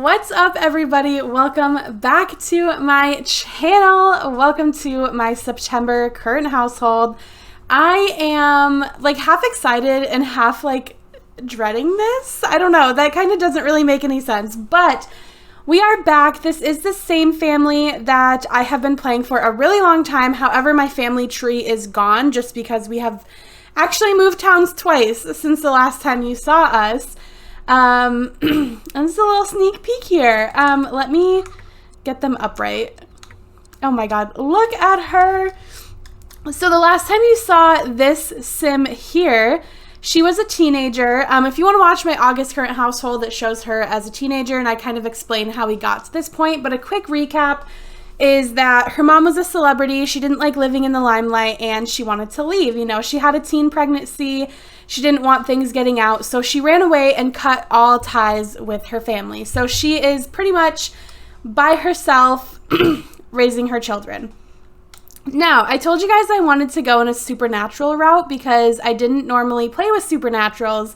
What's up, everybody? Welcome back to my channel. Welcome to my September current household. I am like half excited and half like dreading this. I don't know. That kind of doesn't really make any sense, but we are back. This is the same family that I have been playing for a really long time. However, my family tree is gone just because we have actually moved towns twice since the last time you saw us. And this is a little sneak peek here. Let me get them upright. Oh my god, look at her. So the last time you saw this sim here, she was a teenager. If you want to watch my August current household, it shows her as a teenager, and I kind of explain how we got to this point. But a quick recap is that her mom was a celebrity. She didn't like living in the limelight, and she wanted to leave. You know, she had a teen pregnancy. She didn't want things getting out, so she ran away and cut all ties with her family. So she is pretty much by herself raising her children. Now, I told you guys I wanted to go in a supernatural route because I didn't normally play with supernaturals.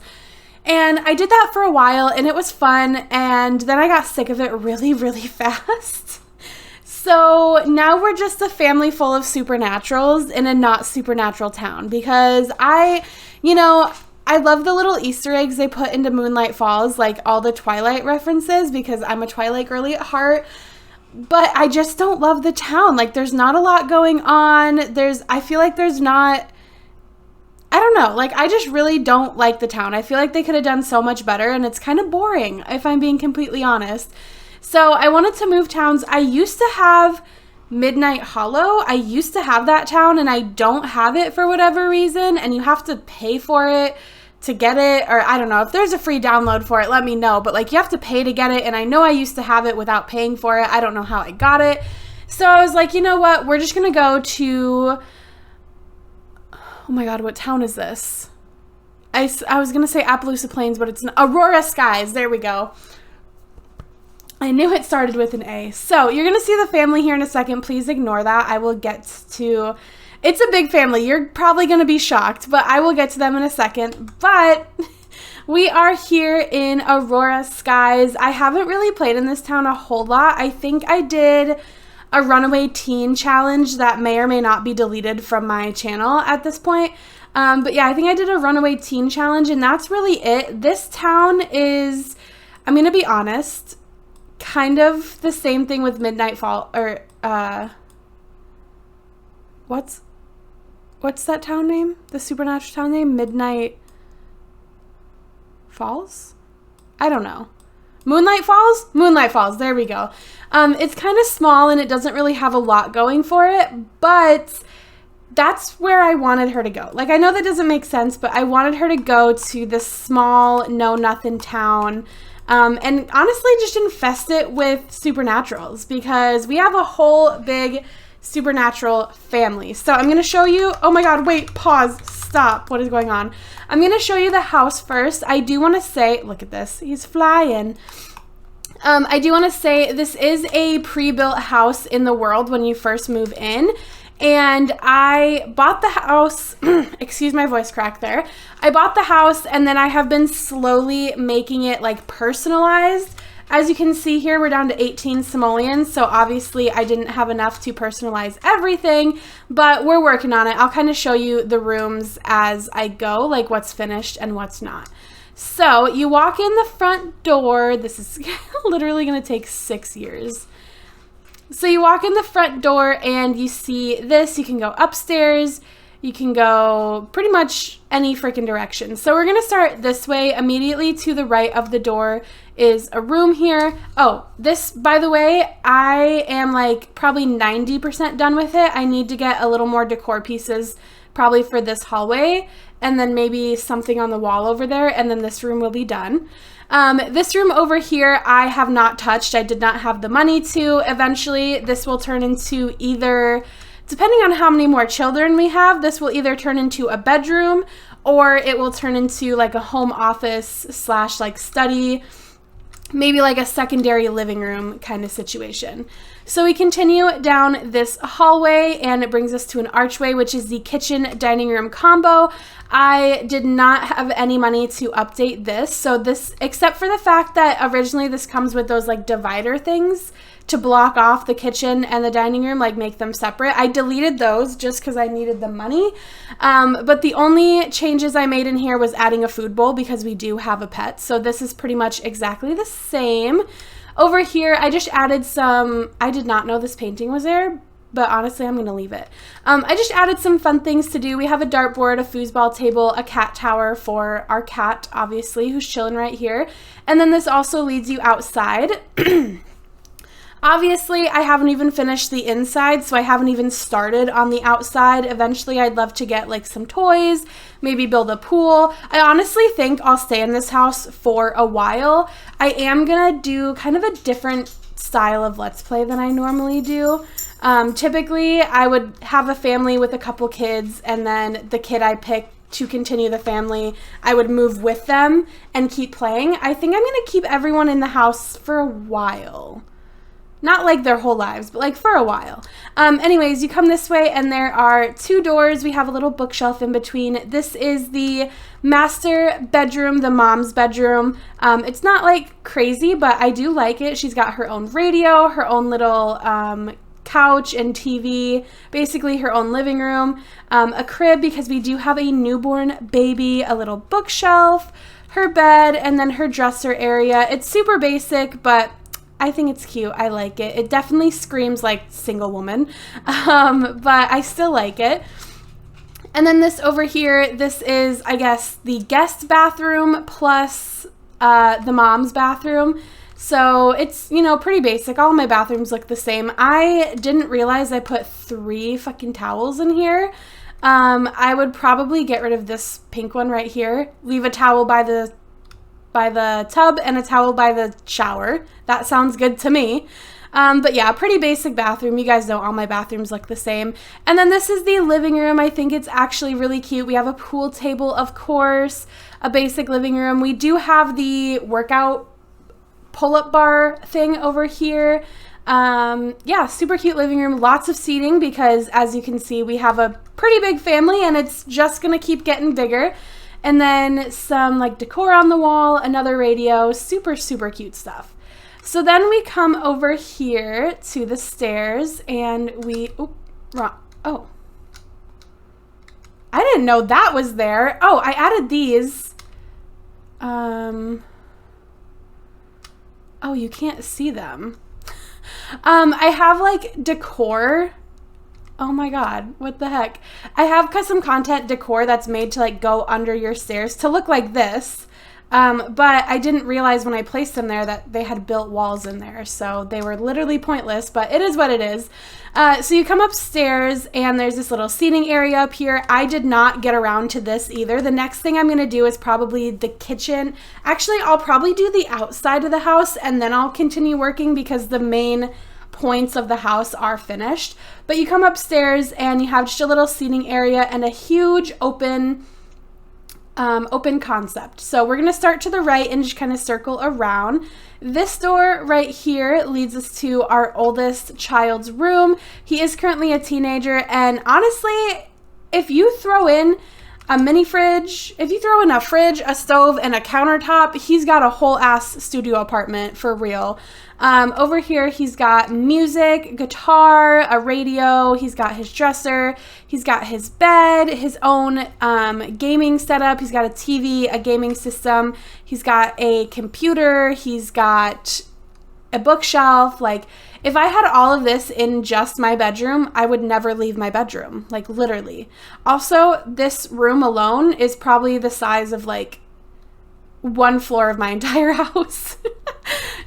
And I did that for a while, and it was fun, and then I got sick of it really, really fast. So now we're just a family full of supernaturals in a not supernatural town because I love the little Easter eggs they put into Moonlight Falls, like all the Twilight references, because I'm a Twilight girly at heart. But I just don't love the town. Like, there's not a lot going on. I feel like there's not, I don't know. Like, I just really don't like the town. I feel like they could have done so much better, and it's kind of boring, if I'm being completely honest. So I wanted to move towns. I used to have Midnight Hollow. I used to have that town, and I don't have it for whatever reason, and you have to pay for it to get it, or I don't know. If there's a free download for it, let me know, but like you have to pay to get it, and I know I used to have it without paying for it. I don't know how I got it. So I was like, you know what? We're just gonna go to, oh my god, what town is this? I was gonna say Appaloosa Plains, but it's not. Aurora Skies. There we go. I knew it started with an A. So you're going to see the family here in a second. Please ignore that. I will get to, it's a big family. You're probably going to be shocked, but I will get to them in a second. But we are here in Aurora Skies. I haven't really played in this town a whole lot. I think I did a Runaway Teen challenge that may or may not be deleted from my channel at this point. But yeah, I think I did a Runaway Teen challenge, and that's really it. This town is, I'm going to be honest, kind of the same thing with Midnight Fall, or what's that town name? The supernatural town name? Midnight Falls? I don't know. Moonlight Falls? Moonlight Falls, there we go. It's kind of small and it doesn't really have a lot going for it, but that's where I wanted her to go. Like, I know that doesn't make sense, but I wanted her to go to this small, know-nothing town. And honestly, just infest it with supernaturals because we have a whole big supernatural family. So I'm going to show you, oh my god, wait, pause, stop, what is going on? I'm going to show you the house first. I do want to say, look at this, he's flying. I do want to say this is a pre-built house in the world when you first move in. And I bought the house, excuse my voice crack there. I bought the house and then I have been slowly making it like personalized. As you can see here, we're down to 18 simoleons. So obviously I didn't have enough to personalize everything, but we're working on it. I'll kind of show you the rooms as I go, like what's finished and what's not. So you walk in the front door. This is literally going to take 6 years. So you walk in the front door and you see this. You can go upstairs. You can go pretty much any freaking direction. So we're going to start this way. Immediately to the right of the door is a room here. Oh, this, by the way, I am like probably 90% done with it. I need to get a little more decor pieces probably for this hallway, and then maybe something on the wall over there, and then this room will be done. This room over here, I have not touched. I did not have the money to. Eventually, this will turn into either, depending on how many more children we have, this will either turn into a bedroom or it will turn into like a home office slash like study, maybe like a secondary living room kind of situation. So we continue down this hallway and it brings us to an archway, which is the kitchen dining room combo. I did not have any money to update this. So this, except for the fact that originally this comes with those like divider things to block off the kitchen and the dining room, like make them separate. I deleted those just because I needed the money. But the only changes I made in here was adding a food bowl because we do have a pet. So this is pretty much exactly the same. Over here, I just added some, I did not know this painting was there, but honestly, I'm going to leave it. I just added some fun things to do. We have a dartboard, a foosball table, a cat tower for our cat, obviously, who's chilling right here. And then this also leads you outside. Obviously, I haven't even finished the inside, so I haven't even started on the outside. Eventually, I'd love to get like some toys, maybe build a pool. I honestly think I'll stay in this house for a while. I am gonna do kind of a different style of Let's Play than I normally do. Typically, I would have a family with a couple kids, and then the kid I pick to continue the family, I would move with them and keep playing. I think I'm gonna keep everyone in the house for a while. Not like their whole lives, but like for a while. Anyways, you come this way and there are 2 doors. We have a little bookshelf in between. This is the master bedroom, the mom's bedroom. It's not like crazy, but I do like it. She's got her own radio, her own little couch and TV, basically her own living room, a crib because we do have a newborn baby, a little bookshelf, her bed, and then her dresser area. It's super basic, but I think it's cute. I like it. It definitely screams like single woman, but I still like it. And then this over here, this is, I guess, the guest bathroom plus the mom's bathroom. So it's, you know, pretty basic. All my bathrooms look the same. I didn't realize I put 3 fucking towels in here. I would probably get rid of this pink one right here. Leave a towel by the tub and a towel by the shower. That sounds good to me. But yeah, pretty basic bathroom. You guys know all my bathrooms look the same. And then this is the living room. I think it's actually really cute. We have a pool table, of course, a basic living room. We do have the workout pull-up bar thing over here. Yeah, super cute living room. Lots of seating because, as you can see, we have a pretty big family and it's just gonna keep getting bigger. And then some like decor on the wall, another radio, super, super cute stuff. So then we come over here to the stairs and we, oh, I didn't know that was there. Oh, I added these. Oh, you can't see them. I have like decor. Oh my God, what the heck? I have custom content decor that's made to like go under your stairs to look like this. But I didn't realize when I placed them there that they had built walls in there. So they were literally pointless, but it is what it is. So you come upstairs and there's this little seating area up here. I did not get around to this either. The next thing I'm gonna do is probably the kitchen. Actually, I'll probably do the outside of the house and then I'll continue working because the main points of the house are finished. But you come upstairs and you have just a little seating area and a huge open concept. So we're gonna start to the right and just kind of circle around. This door right here leads us to our oldest child's room. He is currently a teenager, and honestly, if you throw in a mini fridge, if you throw in a fridge, a stove, and a countertop, he's got a whole ass studio apartment for real. Over here, he's got music, guitar, a radio, he's got his dresser, he's got his bed, his own gaming setup, he's got a TV, a gaming system, he's got a computer, he's got a bookshelf. Like, if I had all of this in just my bedroom, I would never leave my bedroom, like literally. Also, this room alone is probably the size of like 1 floor of my entire house.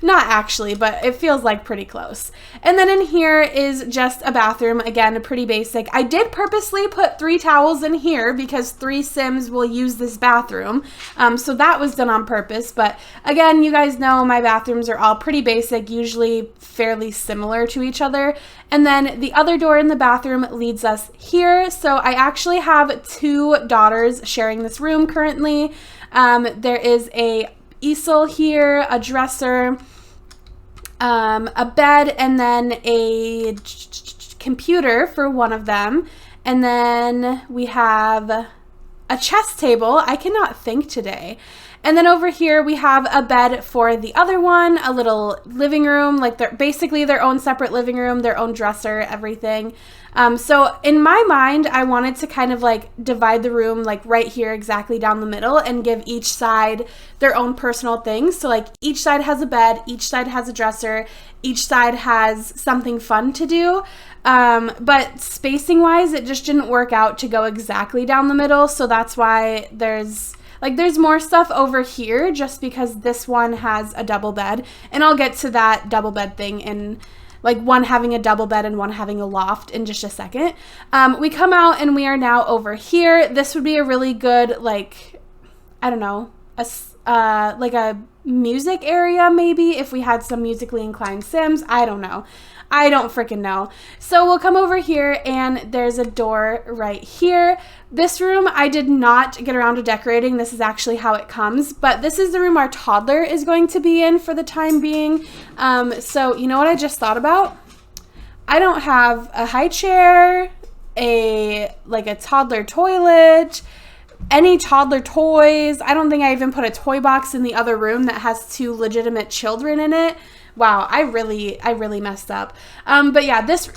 Not actually, but it feels like pretty close. And then in here is just a bathroom. Again, pretty basic. I did purposely put 3 towels in here because 3 Sims will use this bathroom. So that was done on purpose. But again, you guys know my bathrooms are all pretty basic, usually fairly similar to each other. And then the other door in the bathroom leads us here. So I actually have 2 daughters sharing this room currently. There is a easel here, a dresser, a bed, and then a computer for one of them. And then we have a chess table. I cannot think today. And then over here we have a bed for the other one, a little living room, like they're basically their own separate living room, their own dresser, everything. So in my mind, I wanted to kind of like divide the room like right here exactly down the middle and give each side their own personal things. So like each side has a bed, each side has a dresser, each side has something fun to do. But spacing wise, it just didn't work out to go exactly down the middle. So that's why there's more stuff over here just because this one has a double bed, and I'll get to that double bed thing in like one having a double bed and one having a loft in just a second. We come out and we are now over here. This would be a really good, like, I don't know, like a music area maybe if we had some musically inclined Sims. I don't know. I don't freaking know. So we'll come over here and there's a door right here. This room I did not get around to decorating. This is actually how it comes, but this is the room our toddler is going to be in for the time being. So you know what I just thought about? I don't have a high chair, a toddler toilet, any toddler toys. I don't think I even put a toy box in the other room that has 2 legitimate children in it. Wow, I really messed up. But yeah, this,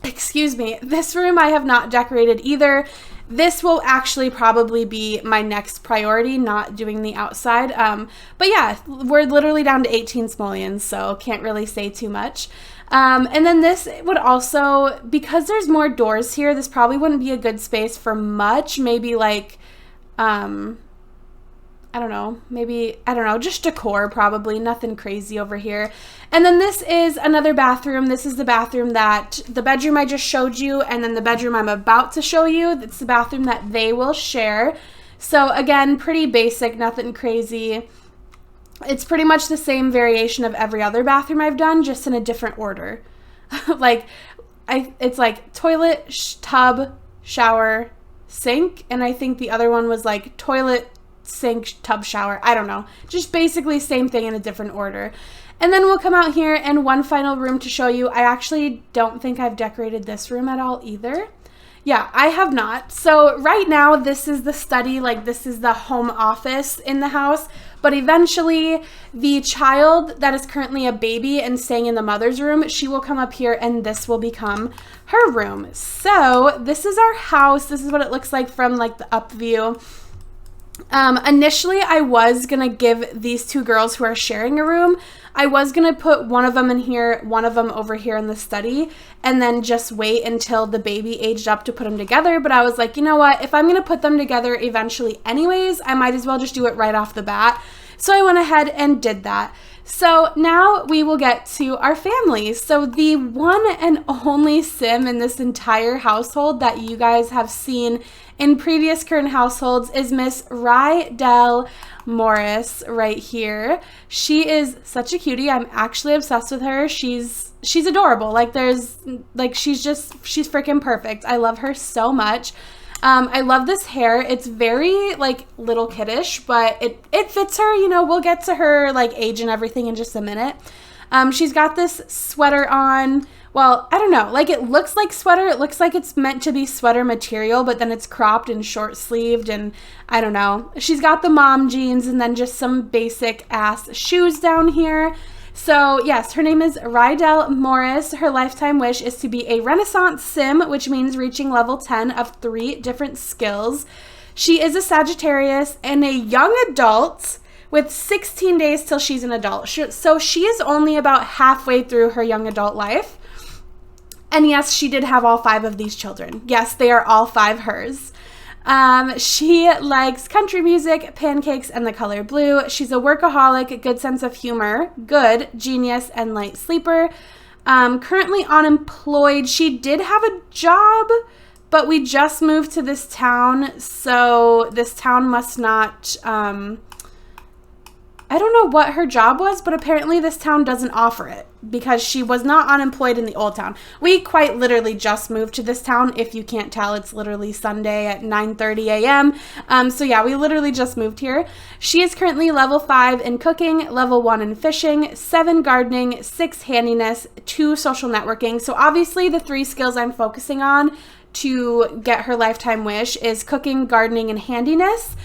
excuse me, this room I have not decorated either. This will actually probably be my next priority, not doing the outside. But yeah, we're literally down to 18 simoleons, so can't really say too much. And then this would also, because there's more doors here, this probably wouldn't be a good space for much, maybe like, I don't know, just decor probably, nothing crazy over here. And then this is another bathroom. This is the bathroom that, the bedroom I just showed you, and then the bedroom I'm about to show you. It's the bathroom that they will share. So again, pretty basic, nothing crazy. It's pretty much the same variation of every other bathroom I've done, just in a different order. It's like toilet, tub, shower, sink, and I think the other one was like toilet, sink, tub, shower. I don't know. Just basically same thing in a different order. And then we'll come out here and one final room to show you. I actually don't think I've decorated this room at all either. Yeah, I have not. So right now this is the study, like this is the home office in the house, but eventually the child that is currently a baby and staying in the mother's room, she will come up here and this will become her room. So this is our house. This is what it looks like from like the up view. Initially I was gonna give these 2 girls who are sharing a room, I was gonna put one of them in here, one of them over here in the study, and then just wait until the baby aged up to put them together. But I was like, you know what, if I'm gonna put them together eventually anyways, I might as well just do it right off the bat. So I went ahead and did that. So now we will get to our family. So the one and only Sim in this entire household that you guys have seen in previous current households is Miss Rachelle Morris right here. She is such a cutie. I'm actually obsessed with her. She's adorable. She's freaking perfect. I love her so much. I love this hair. It's very like little kiddish, but it fits her. You know, we'll get to her like age and everything in just a minute. She's got this sweater on. Well, I don't know, like it looks like sweater. It looks like it's meant to be sweater material, but then it's cropped and short sleeved, and I don't know. She's got the mom jeans and then just some basic ass shoes down here. So yes, her name is Rachelle Morris. Her lifetime wish is to be a Renaissance Sim, which means reaching level 10 of 3 different skills. She is a Sagittarius and a young adult with 16 days till she's an adult. So she is only about halfway through her young adult life. And yes, she did have all 5 of these children. Yes, they are all 5 hers. She likes country music, pancakes, and the color blue. She's a workaholic, good sense of humor, good, genius, and light sleeper. Currently unemployed. She did have a job, but we just moved to this town, so this town must not, I don't know what her job was, but apparently this town doesn't offer it because she was not unemployed in the old town. We quite literally just moved to this town. If you can't tell, it's literally Sunday at 9:30 a.m. So yeah, we literally just moved here. She is currently level 5 in cooking, level 1 in fishing, 7 gardening, 6 handiness, 2 social networking. So obviously the 3 skills I'm focusing on, to get her lifetime wish is cooking, gardening, and handiness.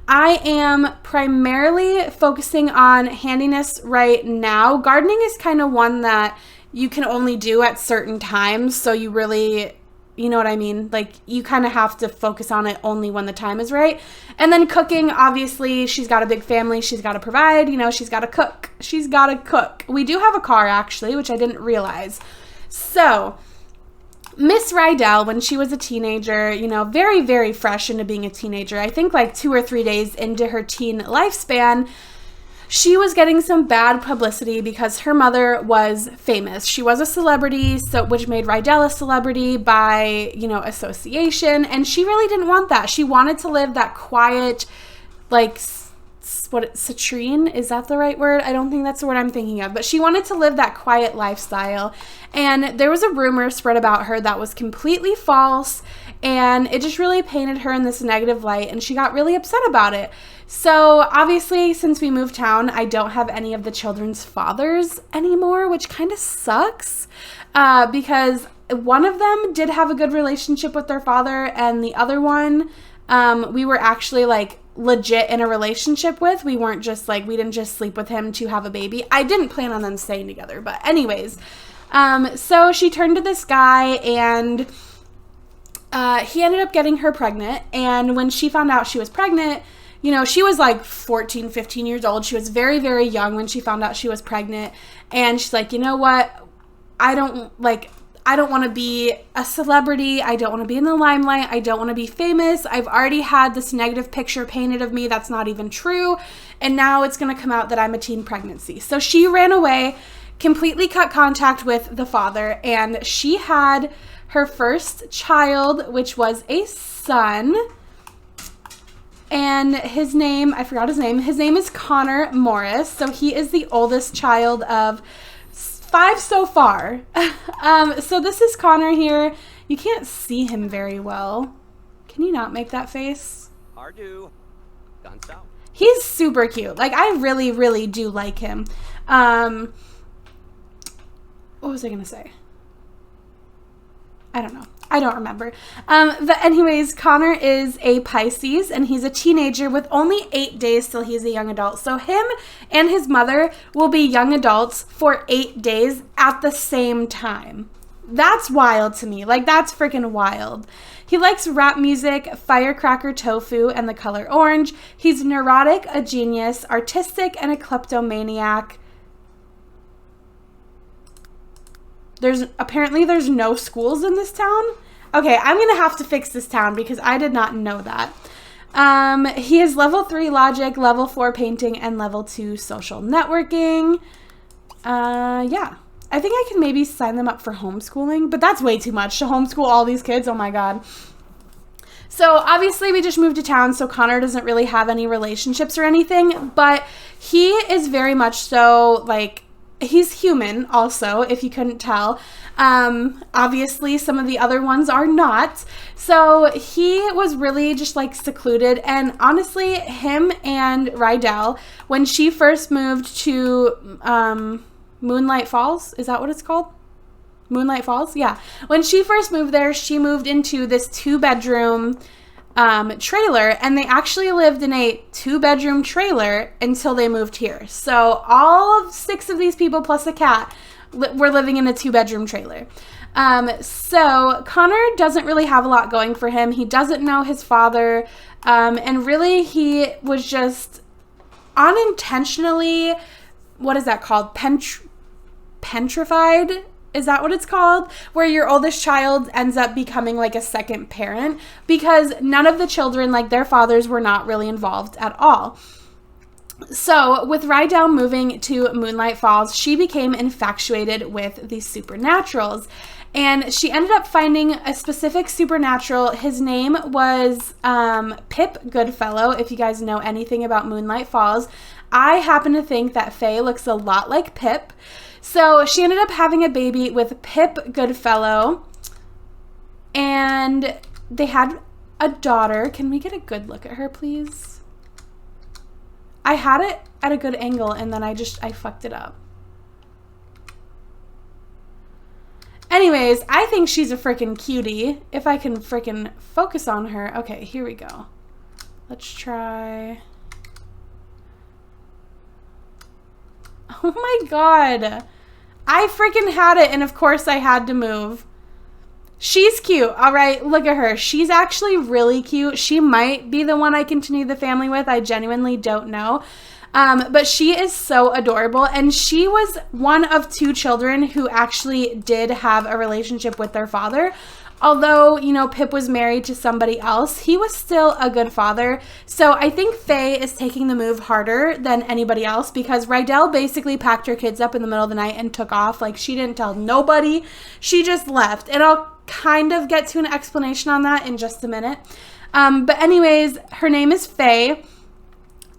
I am primarily focusing on handiness right now. Gardening is kind of one that you can only do at certain times, so you really, you know what I mean? Like, you kind of have to focus on it only when the time is right. And then cooking, obviously, she's got a big family. She's got to provide, you know, she's got to cook. She's got to cook. We do have a car, actually, which I didn't realize. So Miss Rydell, when she was a teenager, you know, very, very fresh into being a teenager, I think like 2 or 3 days into her teen lifespan, she was getting some bad publicity because her mother was famous. She was a celebrity, so which made Rydell a celebrity by, you know, association, and she really didn't want that. She wanted to live that quiet, like, citrine, is that the right word? I don't think that's the word I'm thinking of, but she wanted to live that quiet lifestyle, and there was a rumor spread about her that was completely false, and it just really painted her in this negative light, and she got really upset about it. So obviously, since we moved town, I don't have any of the children's fathers anymore, which kind of sucks, because one of them did have a good relationship with their father, and the other one, we were actually like legit in a relationship with. We weren't just like, we didn't just sleep with him to have a baby. I didn't plan on them staying together, but anyways, so she turned to this guy, and he ended up getting her pregnant. And when she found out she was pregnant, you know, she was like 14, 15 years old. She was very, very young when she found out she was pregnant. And she's like, you know what? I don't want to be a celebrity. I don't want to be in the limelight. I don't want to be famous. I've already had this negative picture painted of me that's not even true. And now it's going to come out that I'm a teen pregnancy. So she ran away, completely cut contact with the father, and she had her first child, which was a son. And his name, I forgot his name. His name is Connor Morris. So he is the oldest child of 5 so far. So this is Connor here. You can't see him very well. Can you not make that face? He's super cute. Like, I really, really do like him. What was I going to say? I don't know. I don't remember. But anyways, Connor is a Pisces, and he's a teenager with only 8 days till he's a young adult. So him and his mother will be young adults for 8 days at the same time. That's wild to me. Like, that's freaking wild. He likes rap music, firecracker tofu, and the color orange. He's neurotic, a genius, artistic, and a kleptomaniac. Apparently there's no schools in this town. Okay, I'm going to have to fix this town because I did not know that. He is level 3 logic, level 4 painting, and level 2 social networking. Yeah. I think I can maybe sign them up for homeschooling, but that's way too much to homeschool all these kids. Oh my God. So obviously we just moved to town, so Connor doesn't really have any relationships or anything, but he is very much so like, he's human also, if you couldn't tell. Obviously some of the other ones are not. So he was really just like secluded, and honestly, him and Rydell, when she first moved to Moonlight Falls, is that what it's called? Moonlight Falls? Yeah. When she first moved there, she moved into this 2-bedroom trailer, and they actually lived in a 2-bedroom trailer until they moved here. So all of 6 of these people plus a cat were living in a 2-bedroom trailer. So Connor doesn't really have a lot going for him. He doesn't know his father, and really he was just unintentionally, what is that called? Petrified? Is that what it's called? Where your oldest child ends up becoming like a second parent, because none of the children, like their fathers, were not really involved at all. So with Rydell moving to Moonlight Falls, she became infatuated with the supernaturals, and she ended up finding a specific supernatural. His name was Pip Goodfellow, if you guys know anything about Moonlight Falls. I happen to think that Faye looks a lot like Pip. So she ended up having a baby with Pip Goodfellow, and they had a daughter. Can we get a good look at her, please? I had it at a good angle, and then I fucked it up. Anyways, I think she's a freaking cutie. If I can freaking focus on her. Okay, here we go. Let's try. Oh my god. I freaking had it, and of course I had to move. She's cute. All right, look at her. She's actually really cute. She might be the one I continue the family with. I genuinely don't know. But she is so adorable, and she was one of 2 children who actually did have a relationship with their father. Although, you know, Pip was married to somebody else, he was still a good father. So I think Faye is taking the move harder than anybody else, because Rydell basically packed her kids up in the middle of the night and took off. Like, she didn't tell nobody. She just left. And I'll kind of get to an explanation on that in just a minute. But anyways, her name is Faye.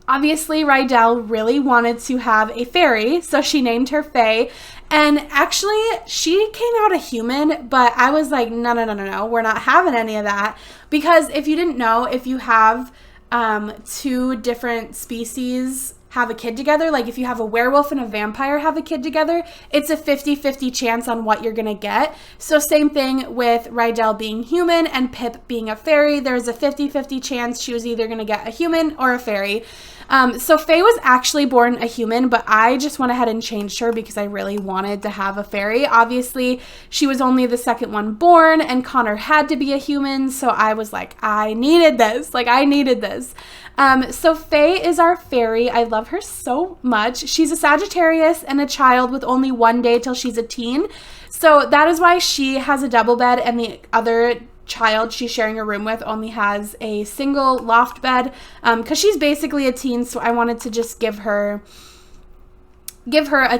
Obviously, Rydell really wanted to have a fairy, so she named her Faye. And actually, she came out a human, but I was like, no, we're not having any of that. Because if you didn't know, if you have 2 different species have a kid together, like if you have a werewolf and a vampire have a kid together, it's a 50-50 chance on what you're gonna get. So same thing with Rydell being human and Pip being a fairy. There's a 50-50 chance she was either gonna get a human or a fairy. So Faye was actually born a human, but I just went ahead and changed her because I really wanted to have a fairy. Obviously, she was only the second one born, and Connor had to be a human, so I was like, I needed this. Like, I needed this. So Faye is our fairy. I love her so much. She's a Sagittarius and a child with only 1 day till she's a teen. So that is why she has a double bed, and the other child she's sharing a room with only has a single loft bed, because she's basically a teen, so I wanted to just give her a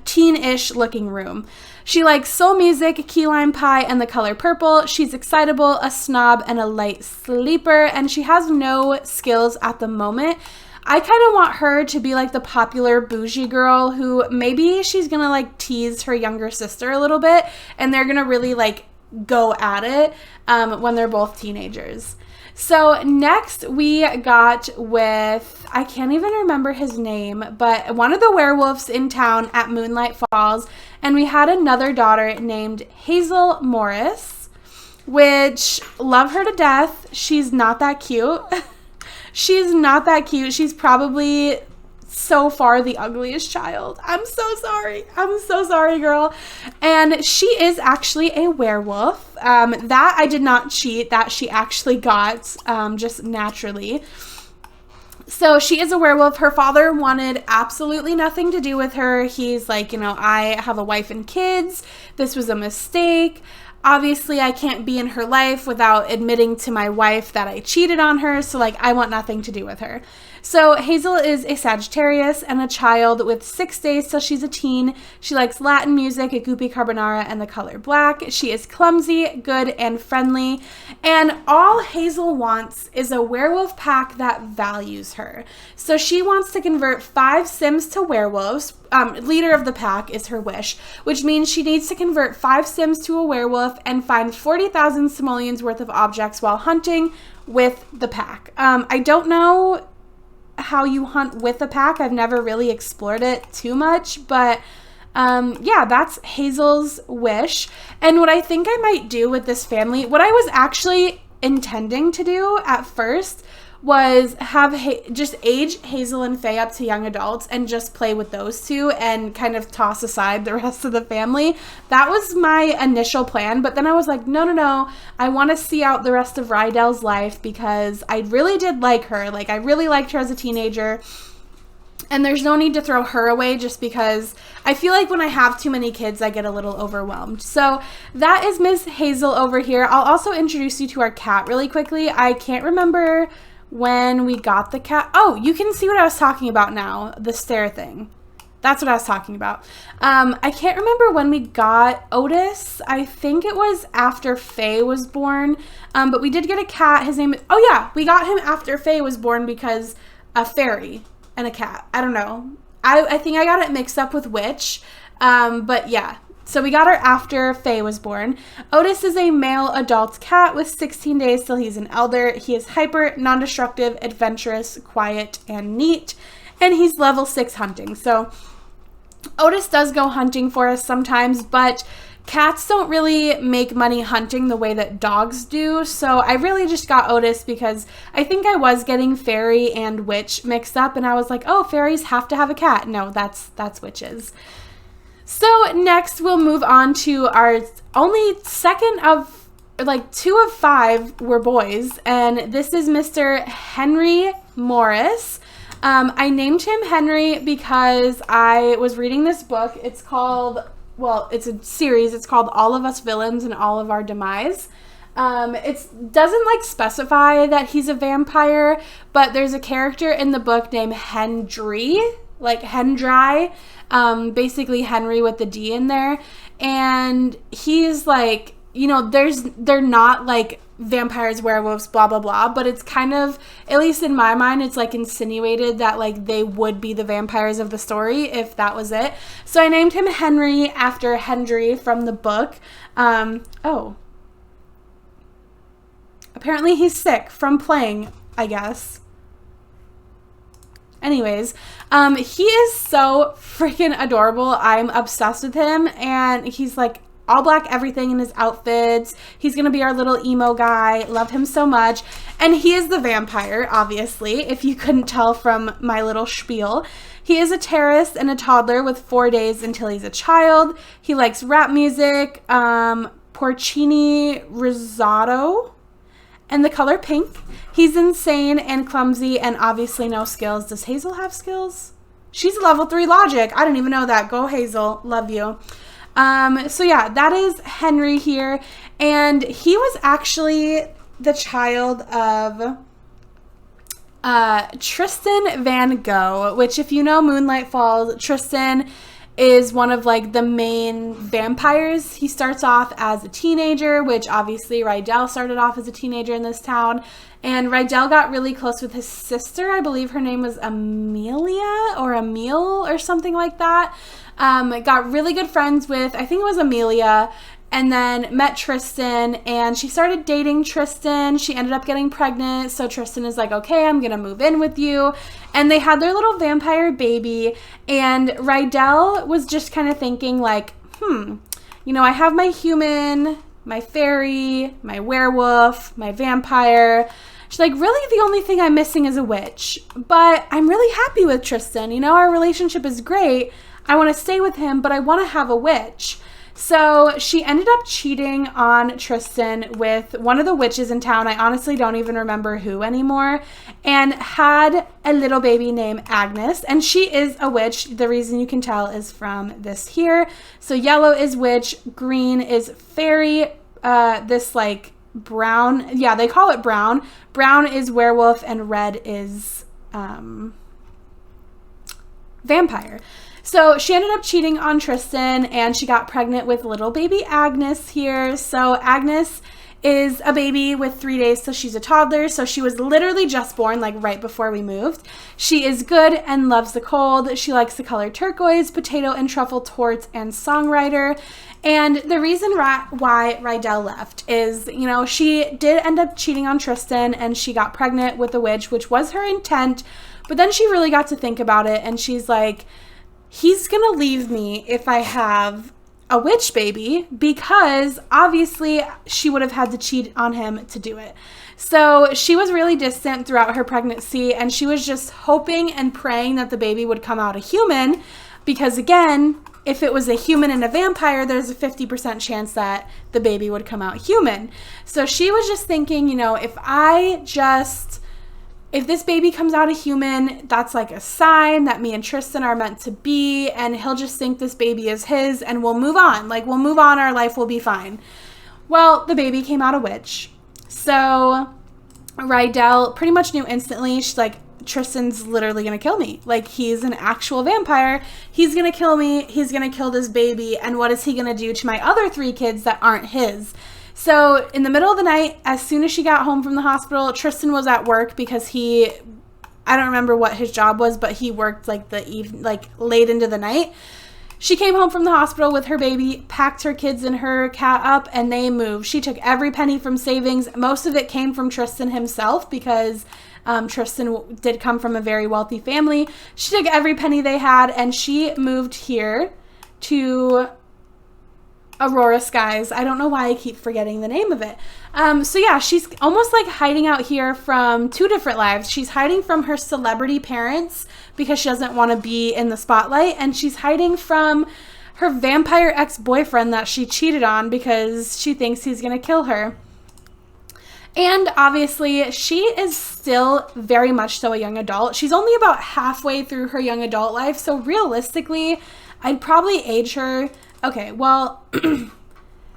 teen-ish looking room. She likes soul music, key lime pie, and the color purple. She's excitable, a snob, and a light sleeper, and she has no skills at the moment. I kind of want her to be like the popular bougie girl who maybe she's gonna like tease her younger sister a little bit, and they're gonna really like go at it when they're both teenagers. So next we got with, I can't even remember his name, but one of the werewolves in town at Moonlight Falls, and we had another daughter named Hazel Morris, which love her to death. She's not that cute. She's not that cute. She's probably so far the ugliest child. I'm so sorry. I'm so sorry, girl. And she is actually a werewolf. That I did not cheat. That she actually got just naturally. So she is a werewolf. Her father wanted absolutely nothing to do with her. He's like, you know, I have a wife and kids. This was a mistake. Obviously, I can't be in her life without admitting to my wife that I cheated on her. So, like, I want nothing to do with her. So Hazel is a Sagittarius and a child with 6 days till she's a teen. She likes Latin music, a goopy carbonara, and the color black. She is clumsy, good, and friendly. And all Hazel wants is a werewolf pack that values her. So she wants to convert 5 Sims to werewolves. Leader of the pack is her wish, which means she needs to convert 5 Sims to a werewolf and find 40,000 simoleons worth of objects while hunting with the pack. I don't know how you hunt with a pack. I've never really explored it too much, but yeah, that's Hazel's wish. And what I think I might do with this family, what I was actually intending to do at first was have just age Hazel and Faye up to young adults and just play with those 2 and kind of toss aside the rest of the family. That was my initial plan, but then I was like, no, I want to see out the rest of Rydell's life because I really did like her. Like, I really liked her as a teenager, and there's no need to throw her away just because I feel like when I have too many kids, I get a little overwhelmed. So that is Miss Hazel over here. I'll also introduce you to our cat really quickly. I can't remember when we got the cat. Oh, you can see what I was talking about now, the stair thing. That's what I was talking about. I can't remember when we got Otis. I think it was after Faye was born, but we did get a cat. His name is, oh yeah, we got him after Faye was born because a fairy and a cat. I don't know. I think I got it mixed up with Witch, but yeah. So we got her after Faye was born. Otis is a male adult cat with 16 days till he's an elder. He is hyper, non-destructive, adventurous, quiet, and neat. And he's level 6 hunting. So Otis does go hunting for us sometimes, but cats don't really make money hunting the way that dogs do. So I really just got Otis because I think I was getting fairy and witch mixed up, and I was like, oh, fairies have to have a cat. No, that's witches. So next we'll move on to our only second of, like, 2 of 5 were boys, and this is Mr. Henry Morris. I named him Henry because I was reading this book. It's called, well, it's a series. It's called All of Us Villains and All of Our Demise. It doesn't like specify that he's a vampire, but there's a character in the book named Hendry, like Hendry, basically Henry with the D in there. And he's like, you know, they're not like vampires, werewolves, blah, blah, blah, but it's kind of, at least in my mind, it's like insinuated that like they would be the vampires of the story if that was it. So I named him Henry after Hendry from the book. Oh. Apparently he's sick from playing, I guess. Anyways, he is so freaking adorable. I'm obsessed with him, and he's like all black everything in his outfits. He's gonna be our little emo guy. Love him so much. And he is the vampire, obviously, if you couldn't tell from my little spiel. He is a terrorist and a toddler with 4 days until he's a child. He likes rap music, porcini risotto, and the color pink. He's insane and clumsy and obviously no skills. Does Hazel have skills? She's a level 3 logic. I didn't even know that. Go Hazel. Love you. So yeah, that is Henry here. And he was actually the child of Tristan Van Gogh, which if you know Moonlight Falls, Tristan is one of like the main vampires. He starts off as a teenager, which obviously Rydell started off as a teenager in this town. And Rydell got really close with his sister. I believe her name was Amelia or Emile or something like that. Got really good friends with, I think it was Amelia, and then met Tristan, and she started dating Tristan. She ended up getting pregnant, so Tristan is like, okay, I'm gonna move in with you. And they had their little vampire baby, and Rydell was just kind of thinking like, you know, I have my human, my fairy, my werewolf, my vampire. She's like, really the only thing I'm missing is a witch. But I'm really happy with Tristan. You know, our relationship is great. I want to stay with him, but I want to have a witch. So she ended up cheating on Tristan with one of the witches in town. I honestly don't even remember who anymore. And had a little baby named Agnes. And she is a witch. The reason you can tell is from this here. So yellow is witch, green is fairy, this like brown, yeah, they call it brown. Brown is werewolf, and red is vampire. So she ended up cheating on Tristan, and she got pregnant with little baby Agnes here. So Agnes is a baby with 3 days, so she's a toddler. So she was literally just born, like right before we moved. She is good and loves the cold. She likes the color turquoise, potato and truffle torts, and songwriter. And the reason why Rydell left is, you know, she did end up cheating on Tristan, and she got pregnant with a witch, which was her intent. But then she really got to think about it, and she's like, he's gonna leave me if I have a witch baby, because obviously she would have had to cheat on him to do it. So she was really distant throughout her pregnancy, and she was just hoping and praying that the baby would come out a human, because again, if it was a human and a vampire, there's a 50% chance that the baby would come out human. So she was just thinking, you know, if this baby comes out a human, that's like a sign that me and Tristan are meant to be, and he'll just think this baby is his, and we'll move on. Like, we'll move on, our life will be fine. Well, the baby came out a witch. So Rydell pretty much knew instantly. She's like, Tristan's literally gonna kill me. Like, he's an actual vampire. He's gonna kill me. He's gonna kill this baby. And what is he gonna do to my other 3 kids that aren't his? So in the middle of the night, as soon as she got home from the hospital, Tristan was at work because I don't remember what his job was, but he worked like late into the night. She came home from the hospital with her baby, packed her kids and her cat up, and they moved. She took every penny from savings. Most of it came from Tristan himself, because Tristan did come from a very wealthy family. She took every penny they had, and she moved here to Aurora Skies. I don't know why I keep forgetting the name of it. So yeah, she's almost like hiding out here from two different lives. She's hiding from her celebrity parents because she doesn't want to be in the spotlight, and she's hiding from her vampire ex-boyfriend that she cheated on because she thinks he's going to kill her. And obviously, she is still very much so a young adult. She's only about halfway through her young adult life, so realistically, I'd probably age her. Okay, well,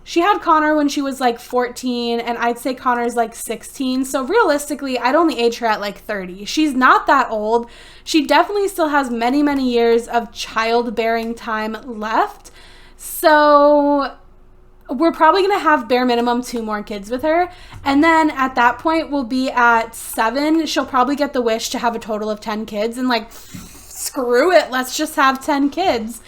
she had Connor when she was like 14, and I'd say Connor's like 16. So realistically, I'd only age her at like 30. She's not that old. She definitely still has many, many years of childbearing time left. So we're probably going to have bare minimum 2 more kids with her. And then at that point, we'll be at 7. She'll probably get the wish to have a total of 10 kids. And like, screw it, let's just have 10 kids.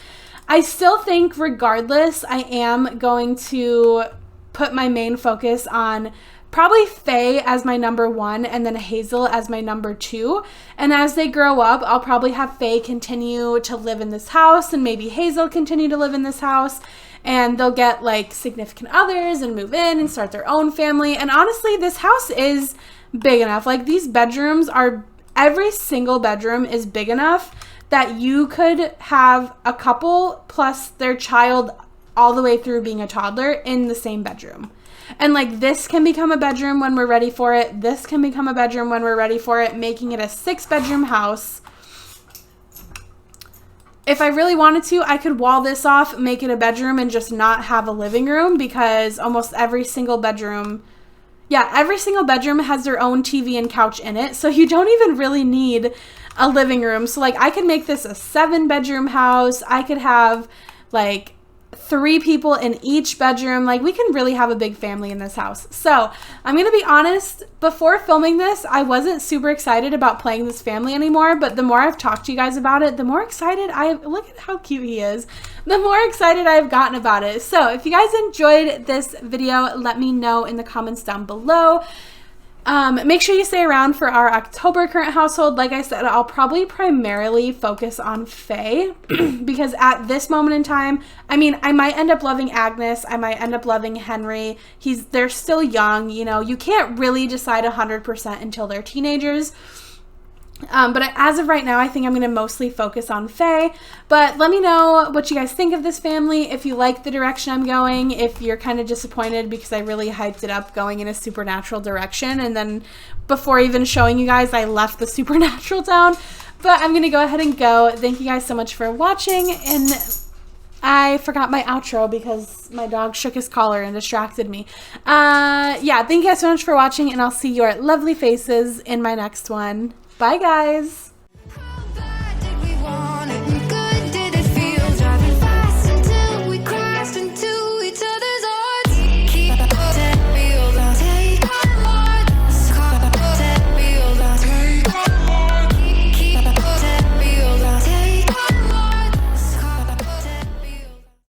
I still think regardless, I am going to put my main focus on probably Faye as my number 1 and then Hazel as my number 2. And as they grow up, I'll probably have Faye continue to live in this house and maybe Hazel continue to live in this house. And they'll get like significant others and move in and start their own family. And honestly, this house is big enough. Like these bedrooms are, every single bedroom is big enough that you could have a couple plus their child all the way through being a toddler in the same bedroom. And like this can become a bedroom when we're ready for it. This can become a bedroom when we're ready for it, making it a 6-bedroom house. If I really wanted to, I could wall this off, make it a bedroom, and just not have a living room, because almost every single bedroom, every single bedroom has their own TV and couch in it. So you don't even really need a living room. So like I could make this a 7-bedroom house. I could have like 3 people in each bedroom. Like we can really have a big family in this house. So I'm going to be honest, before filming this, I wasn't super excited about playing this family anymore, but the more I've talked to you guys about it, the more excited look at how cute he is, the more excited I've gotten about it. So if you guys enjoyed this video, let me know in the comments down below. Make sure you stay around for our October current household. Like I said, I'll probably primarily focus on Faye because at this moment in time, I mean, I might end up loving Agnes. I might end up loving Henry. They're still young, you know, you can't really decide 100% until they're teenagers. But as of right now, I think I'm going to mostly focus on Faye. But let me know what you guys think of this family, if you like the direction I'm going, if you're kind of disappointed because I really hyped it up going in a supernatural direction. And then before even showing you guys, I left the supernatural down. But I'm going to go ahead and go. Thank you guys so much for watching. And I forgot my outro because my dog shook his collar and distracted me. Thank you guys so much for watching, and I'll see your lovely faces in my next one. Bye, guys.